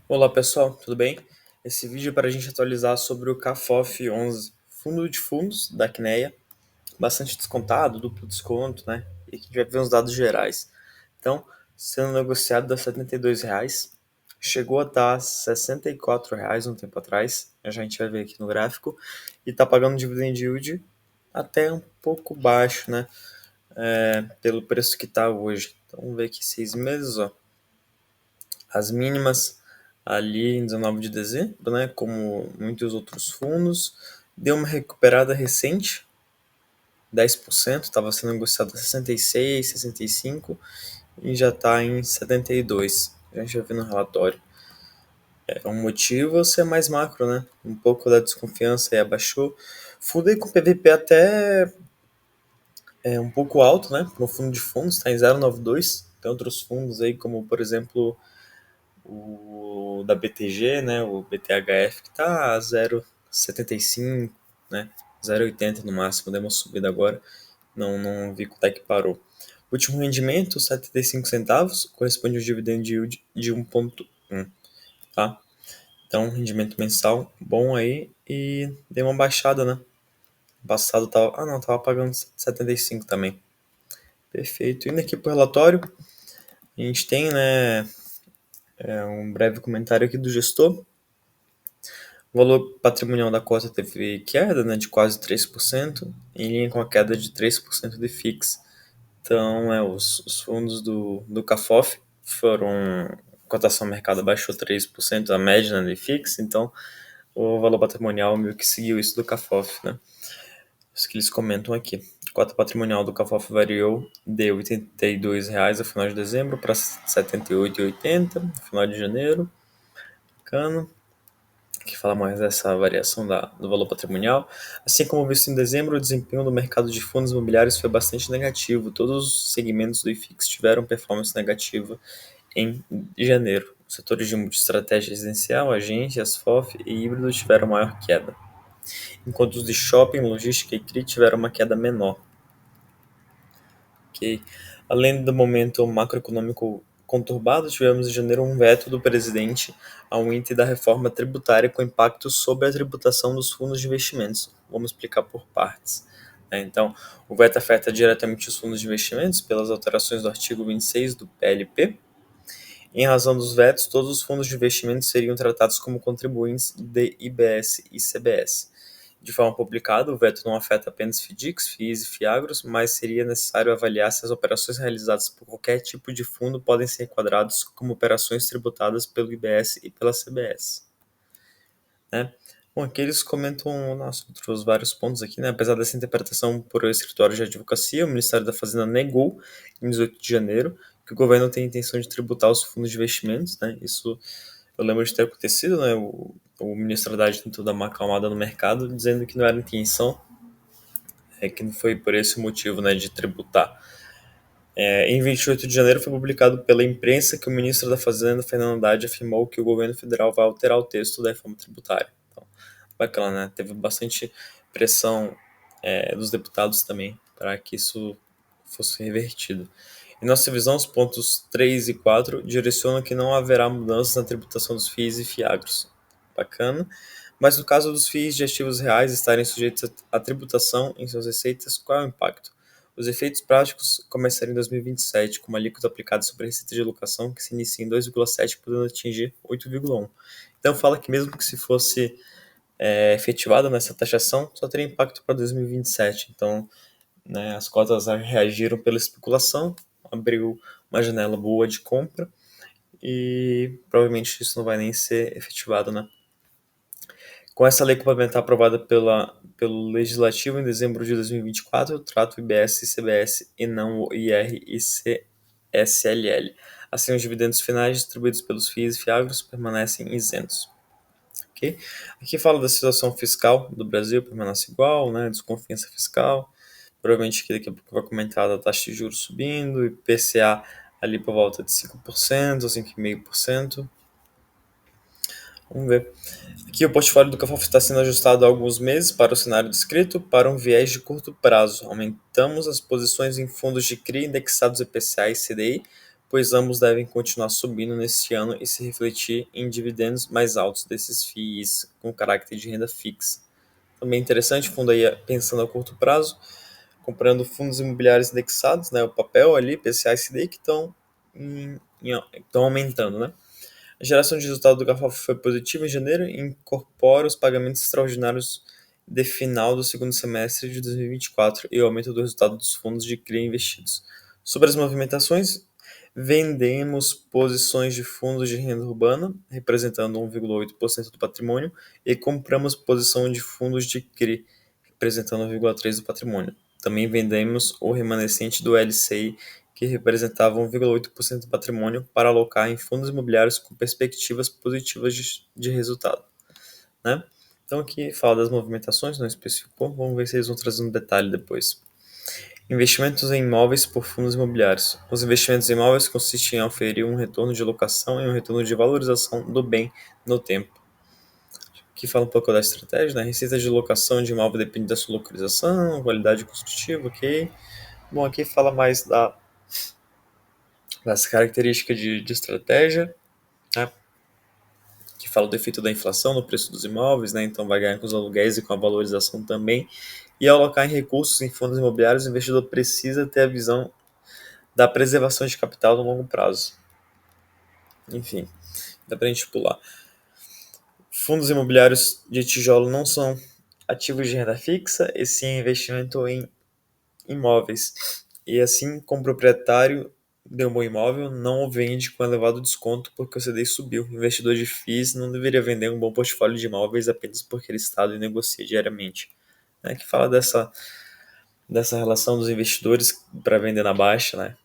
Olá pessoal, tudo bem? Esse vídeo é para a gente atualizar sobre o CAFOF 11, fundo de fundos da CNEA, bastante descontado, duplo desconto, né? E aqui a gente vai ver os dados gerais. Então, sendo negociado a R$ 72, chegou a estar R$ 64 um tempo atrás, a gente vai ver aqui no gráfico, e está pagando dividend yield até um pouco baixo, né? Pelo preço que está hoje. Então, vamos ver aqui 6 meses, ó. As mínimas ali em 19 de dezembro, né, como muitos outros fundos, deu uma recuperada recente, 10%, estava sendo negociado a 66, 65 e já está em 72. A gente já viu no relatório. É um motivo ser mais macro, né? Um pouco da desconfiança aí abaixou. Fundo aí com PVP até um pouco alto, né? No fundo de fundos está em 0,92. Tem outros fundos aí, como por exemplo o da BTG, né, o BTHF, que está a 0,75, né, 0,80 no máximo, deu uma subida agora, não vi quanto é que parou. O último rendimento, 75 centavos, corresponde ao dividend yield de 1,1, tá? Então, rendimento mensal bom aí e deu uma baixada, né? Passado tava, não, tava pagando 75 também. Perfeito. Indo aqui pro relatório, a gente tem, né, um breve comentário aqui do gestor. O valor patrimonial da cota teve queda, né, de quase 3%, em linha com a queda de 3% de FIX. Então, os fundos do CAFOF foram. A cotação mercado baixou 3%, a média, né, de FIX, então o valor patrimonial meio que seguiu isso do CAFOF, né? Isso que eles comentam aqui. A cota patrimonial do CAFOF variou de R$ 82 no final de dezembro para R$ 78,80 no final de janeiro. Bacana, que fala mais dessa variação do valor patrimonial. Assim como visto em dezembro, o desempenho do mercado de fundos imobiliários foi bastante negativo. Todos os segmentos do IFIX tiveram performance negativa em janeiro. Os setores de estratégia residencial, agências, FOF e híbrido tiveram maior queda, enquanto os de shopping, logística e CRI tiveram uma queda menor. Okay? Além do momento macroeconômico conturbado, tivemos em janeiro um veto do presidente ao índice da reforma tributária com impacto sobre a tributação dos fundos de investimentos. Vamos explicar por partes. Então, o veto afeta diretamente os fundos de investimentos pelas alterações do artigo 26 do PLP. Em razão dos vetos, todos os fundos de investimentos seriam tratados como contribuintes de IBS e CBS. De forma publicada, o veto não afeta apenas FDICs, FIIs e FIAGROS, mas seria necessário avaliar se as operações realizadas por qualquer tipo de fundo podem ser enquadradas como operações tributadas pelo IBS e pela CBS. Né? Bom, aqui eles comentam outros vários pontos aqui, né? Apesar dessa interpretação por o escritório de advocacia, o Ministério da Fazenda negou, em 18 de janeiro, que o governo tem a intenção de tributar os fundos de investimentos, né? Isso eu lembro de ter acontecido, né? O ministro Haddad tentou dar uma acalmada no mercado, dizendo que não era intenção, que não foi por esse motivo, né, de tributar. Em 28 de janeiro foi publicado pela imprensa que o ministro da Fazenda, Fernando Haddad, afirmou que o governo federal vai alterar o texto da reforma tributária. Então, bacana, né? Teve bastante pressão dos deputados também para que isso fosse revertido. Em nossa visão, os pontos 3 e 4 direcionam que não haverá mudanças na tributação dos FIIs e FIAGROS. Bacana. Mas no caso dos FIIs de ativos reais estarem sujeitos à tributação em suas receitas, qual é o impacto? Os efeitos práticos começarão em 2027, com uma alíquota aplicada sobre a receita de locação que se inicia em 2,7, podendo atingir 8,1. Então fala que mesmo que se fosse efetivada nessa taxação, só teria impacto para 2027. Então, né, as cotas reagiram pela especulação, abriu uma janela boa de compra e provavelmente isso não vai nem ser efetivado, né? Com essa lei complementar aprovada pelo Legislativo em dezembro de 2024, trata o IBS e CBS e não o IR e CSLL. Assim, os dividendos finais distribuídos pelos FIIs e FIAGROS permanecem isentos. Okay? Aqui fala da situação fiscal do Brasil, permanece igual, né? Desconfiança fiscal. Provavelmente aqui daqui a pouco vai comentar da taxa de juros subindo, e IPCA ali por volta de 5%, 5,5%. Vamos ver. Aqui o portfólio do Cafofo está sendo ajustado há alguns meses para o cenário descrito para um viés de curto prazo. Aumentamos as posições em fundos de CRI indexados IPCA e CDI pois ambos devem continuar subindo neste ano e se refletir em dividendos mais altos desses FIIs com caráter de renda fixa. Também interessante, fundo aí pensando a curto prazo, comprando fundos imobiliários indexados, né, o papel ali, PCA e CDI, que estão aumentando, né? A geração de resultado do GAFAF foi positiva em janeiro e incorpora os pagamentos extraordinários de final do segundo semestre de 2024 e o aumento do resultado dos fundos de CRI investidos. Sobre as movimentações, vendemos posições de fundos de renda urbana, representando 1,8% do patrimônio, e compramos posição de fundos de CRI, representando 1,3% do patrimônio. Também vendemos o remanescente do LCI, que representava 1,8% do patrimônio, para alocar em fundos imobiliários com perspectivas positivas de resultado. Né? Então aqui fala das movimentações, não especificou, vamos ver se eles vão trazer um detalhe depois. Investimentos em imóveis por fundos imobiliários. Os investimentos em imóveis consistem em oferir um retorno de locação e um retorno de valorização do bem no tempo. Aqui fala um pouco da estratégia, né? Receita de locação de imóvel depende da sua localização, qualidade construtiva, ok. Bom, aqui fala mais das características de estratégia, né? Que fala do efeito da inflação no preço dos imóveis, né? Então vai ganhar com os aluguéis e com a valorização também. E ao alocar em recursos em fundos imobiliários, o investidor precisa ter a visão da preservação de capital no longo prazo. Enfim, dá pra gente pular. Fundos imobiliários de tijolo não são ativos de renda fixa, e sim investimento em imóveis. E assim, como proprietário de um bom imóvel, não o vende com elevado desconto porque o CDI subiu. O investidor de FIIs não deveria vender um bom portfólio de imóveis apenas porque ele está e negocia diariamente. Que fala dessa relação dos investidores para vender na baixa, né?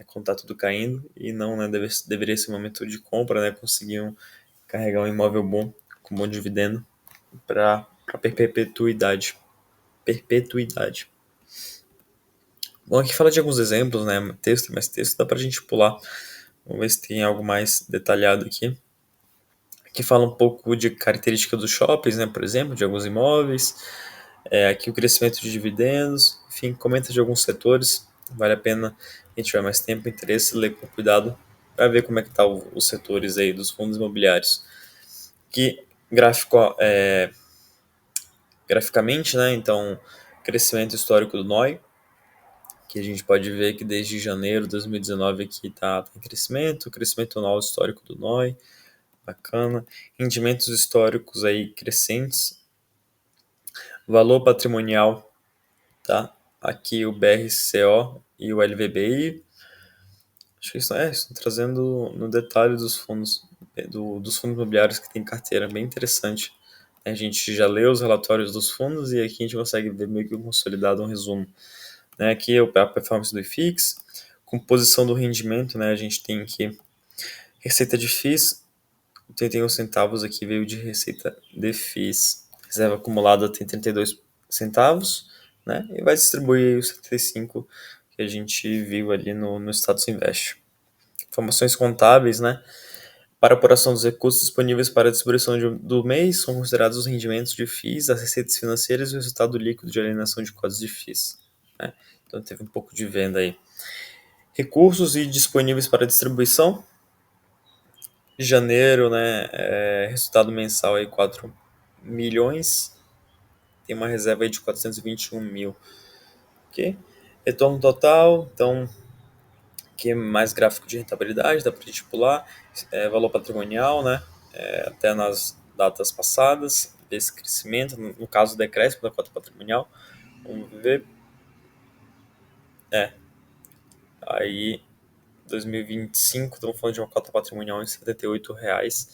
Quando está tudo caindo, e não, né? Deveria ser um momento de compra, né? Conseguiam carregar um imóvel bom, com bom dividendo, para perpetuidade. Perpetuidade. Bom, aqui fala de alguns exemplos, né? Mais texto, dá pra gente pular. Vamos ver se tem algo mais detalhado aqui. Aqui fala um pouco de característica dos shoppings, né? Por exemplo, de alguns imóveis. Aqui o crescimento de dividendos. Enfim, comenta de alguns setores. Vale a pena, quem tiver mais tempo e interesse, ler com cuidado para ver como é que tá os setores aí dos fundos imobiliários. Aqui, graficamente, né? Então, crescimento histórico do NOI, que a gente pode ver que desde janeiro de 2019 aqui está em crescimento anual histórico do NOI, bacana, rendimentos históricos aí crescentes, valor patrimonial, tá? Aqui o BRCO e o LVBI, acho que estão trazendo no detalhe dos fundos, dos fundos imobiliários que tem carteira, bem interessante. A gente já leu os relatórios dos fundos e aqui a gente consegue ver meio que consolidado um resumo. Aqui é a performance do IFIX, composição do rendimento, né? A gente tem aqui receita de FIIs, 81 centavos aqui veio de receita de FIIs. Reserva acumulada tem 32 centavos, né? E vai distribuir os 75 que a gente viu ali no Status Invest. Informações contábeis, né? Para a apuração dos recursos disponíveis para a distribuição do mês, são considerados os rendimentos de FIIs, as receitas financeiras e o resultado líquido de alienação de cotas de FIIs. Né? Então teve um pouco de venda aí. Recursos e disponíveis para distribuição. De janeiro, né? Resultado mensal aí 4 milhões. Tem uma reserva aí de 421 mil. Ok? Retorno total, então, aqui é mais gráfico de rentabilidade, dá para a gente pular. Valor patrimonial, né? Até nas datas passadas, desse crescimento, no caso, decréscimo da cota patrimonial. Vamos ver. Aí 2025, estamos falando de uma cota patrimonial em R$ 78,00.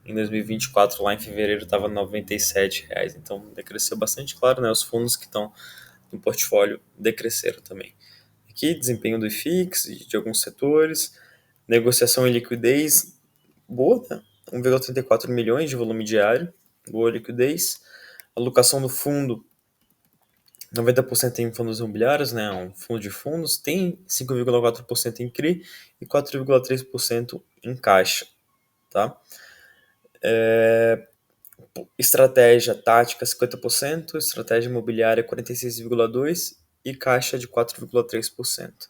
Em 2024, lá em fevereiro, estava R$ 97,00. Então, decresceu bastante, claro, né? Os fundos que estão no portfólio decresceram também. Aqui, desempenho do IFIX, de alguns setores. Negociação e liquidez, boa, né? 1,34 milhões de volume diário, boa liquidez. Alocação do fundo, 90% em fundos imobiliários, né, um fundo de fundos, tem 5,4% em CRI e 4,3% em caixa, tá? Estratégia tática 50%, estratégia imobiliária 46,2% e caixa de 4,3%.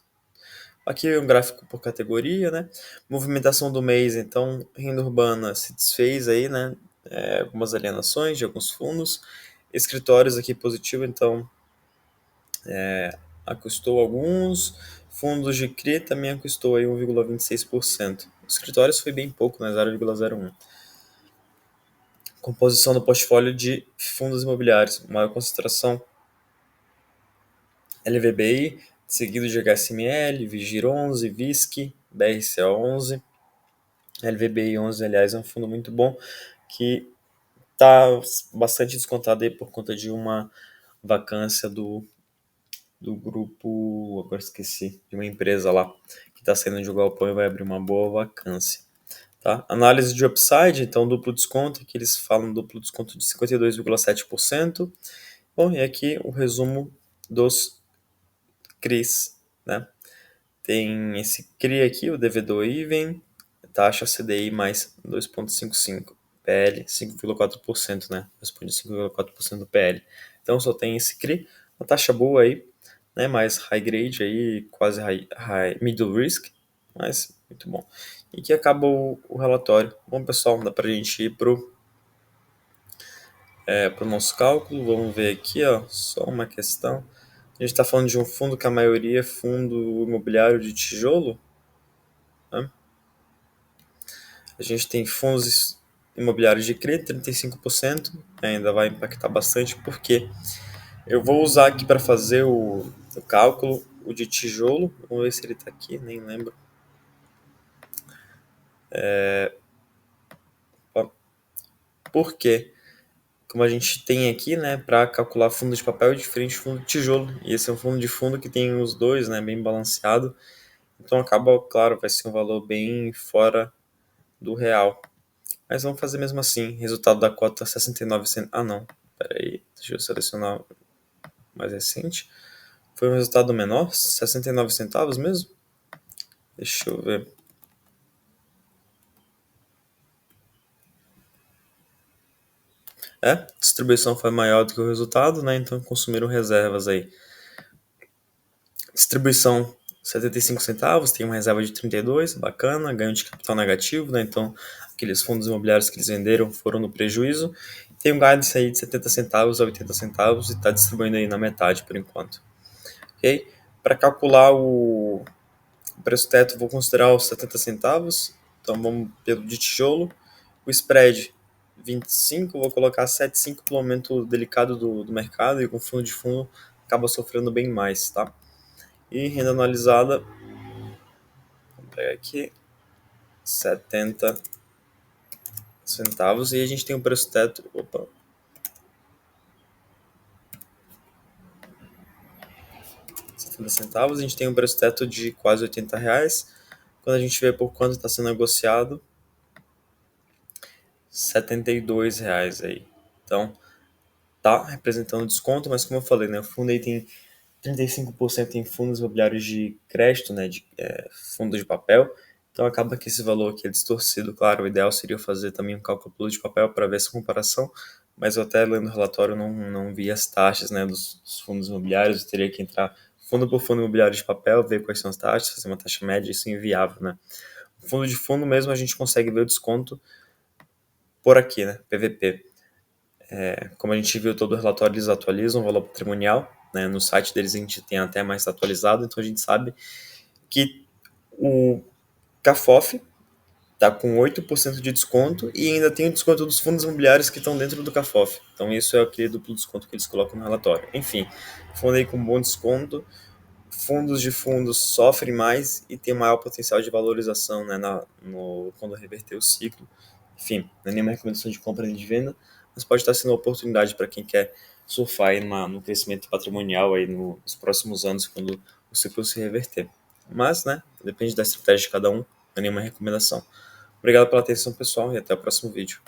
Aqui é um gráfico por categoria, né? Movimentação do mês, então, renda urbana se desfez aí, né? Algumas alienações de alguns fundos. Escritórios aqui positivo, então, acustou alguns. Fundos de CRI também acustou aí 1,26%. Escritórios foi bem pouco, né? 0,01%. Composição do portfólio de fundos imobiliários, maior concentração LVBI, seguido de HSML, Vigir 11, VISC, BRCA 11. LVBI 11, aliás, é um fundo muito bom que está bastante descontado aí por conta de uma vacância do grupo, agora esqueci, de uma empresa lá que está saindo de um galpão e vai abrir uma boa vacância. Tá? Análise de upside, então duplo desconto, aqui eles falam duplo desconto de 52,7%. Bom, e aqui o resumo dos CRIs, né? Tem esse CRI aqui, o devedor even, taxa CDI mais 2,55, PL 5,4%, né? Responde 5,4% do PL. Então só tem esse CRI, uma taxa boa aí, né? Mais high grade aí, quase high middle risk, mas muito bom. E aqui acaba o relatório. Bom, pessoal, dá pra gente ir pro nosso cálculo. Vamos ver aqui, ó, só uma questão. A gente está falando de um fundo que a maioria é fundo imobiliário de tijolo, né? A gente tem fundos imobiliários de CRI, 35%, ainda vai impactar bastante, porque eu vou usar aqui para fazer o cálculo, o de tijolo, vamos ver se ele está aqui, nem lembro. Por quê? Como a gente tem aqui, né, para calcular fundo de papel é diferente de fundo de tijolo, e esse é um fundo de fundo que tem os dois, né, bem balanceado, então acaba, claro, vai ser um valor bem fora do real. Mas vamos fazer mesmo assim. Resultado da cota 69 centavos. Ah, não. Espera aí. Deixa eu selecionar mais recente. Foi um resultado menor? 69 centavos mesmo? Deixa eu ver. A distribuição foi maior do que o resultado, né? Então consumiram reservas aí. Distribuição 75 centavos, tem uma reserva de 32, bacana, ganho de capital negativo, né? Então aqueles fundos imobiliários que eles venderam foram no prejuízo. Tem um guidance aí de 70 centavos a 80 centavos e está distribuindo aí na metade por enquanto. Ok? Para calcular o preço teto, vou considerar os 70 centavos. Então vamos pelo de tijolo. O spread 25, vou colocar 7,5 pelo momento delicado do mercado e com fundo de fundo acaba sofrendo bem mais, tá? E renda anualizada, vamos pegar aqui, 70 centavos e a gente tem um preço teto, 70 centavos, a gente tem um preço teto de quase R$ 80. Quando a gente vê por quanto está sendo negociado, R$ 72 aí. Então, tá representando desconto, mas como eu falei, né, o fundo aí tem 35% em fundos imobiliários de crédito, né, de fundo de papel, então acaba que esse valor aqui é distorcido, claro, o ideal seria fazer também um cálculo de papel para ver essa comparação, mas eu até lendo o relatório não vi as taxas, né, dos fundos imobiliários, eu teria que entrar fundo por fundo imobiliário de papel, ver quais são as taxas, fazer uma taxa média, isso é inviável, né. O fundo de fundo mesmo a gente consegue ver o desconto por aqui, né, PVP. Como a gente viu todo o relatório, eles atualizam o valor patrimonial, né? No site deles a gente tem até mais atualizado, então a gente sabe que o CAFOF está com 8% de desconto e ainda tem o desconto dos fundos imobiliários que estão dentro do CAFOF. Então isso é aquele duplo desconto que eles colocam no relatório. Enfim, fundo aí com bom desconto, fundos de fundos sofrem mais e tem maior potencial de valorização, né, quando reverter o ciclo. Enfim, não é nenhuma recomendação de compra nem de venda, mas pode estar sendo uma oportunidade para quem quer surfar aí no crescimento patrimonial aí nos próximos anos, quando o ciclo se reverter. Mas, né, depende da estratégia de cada um, não é nenhuma recomendação. Obrigado pela atenção, pessoal, e até o próximo vídeo.